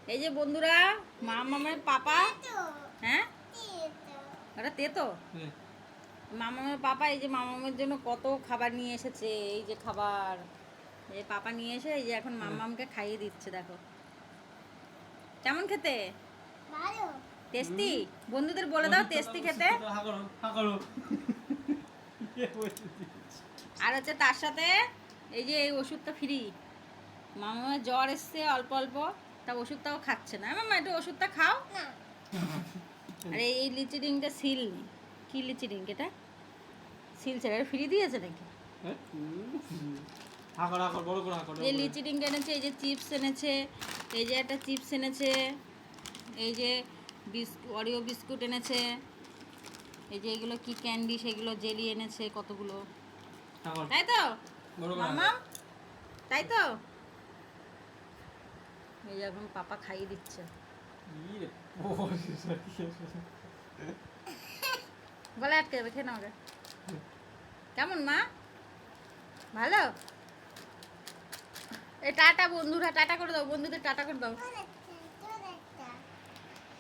এই যে বন্ধুরা, মামামের পাপা। হ্যাঁ, ওটা তেতো। মামামের পাপা এই যে মামামের জন্য কত খাবার নিয়ে এসেছে। এই যে খাবার, এই পাপা নিয়ে এসে এই যে এখন মামামকে খাইয়ে দিচ্ছে। দেখো কেমন খেতে, ভালো টেস্টি। বন্ধুদের বলে দাও টেস্টি খেতে। আর হচ্ছে তার সাথে এই যে এই ওষুধটা ফ্রি। মামামের জ্বর এসছে অল্প অল্প, তা ওষুধটাও খাচ্ছে না। মামা একটু ওষুধটা খাও। না। আর এই লিচি ডিংটা সিল নেই। কি লিচি ডিং এটা? সিল ছেড়ে ফ্রি দিয়েছে নাকি? এই লিচি ডিংটা এনেছে, এই যে চিপস এনেছে, এই যে একটা চিপস এনেছে, এই যে অরিও বিস্কুট এনেছে, এই যে এগুলো কি ক্যান্ডি, সেগুলো জেলি এনেছে কতগুলো। তাই তো মামা, তাই তো। এই যে এখন পাপা খাইয়ে দিচ্ছে। বলে আটকে যাবে, খেয়ে নাও রে। কেমন মা, ভালো? এই টাটা বন্ধুরা, টাটা করে দাও বন্ধুদের, টাটা করে দাও।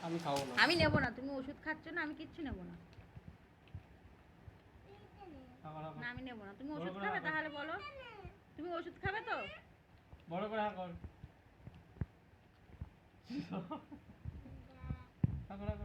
আমি খাবো না, আমি নেবো না, তুমি ওষুধ খাচ্ছ না, আমি কিচ্ছু নেবো না। না আমি নেবো না। তুমি ওষুধ খাবে তাহলে বলো, তুমি ওষুধ খাবে তো? বড় করে হাঁকর।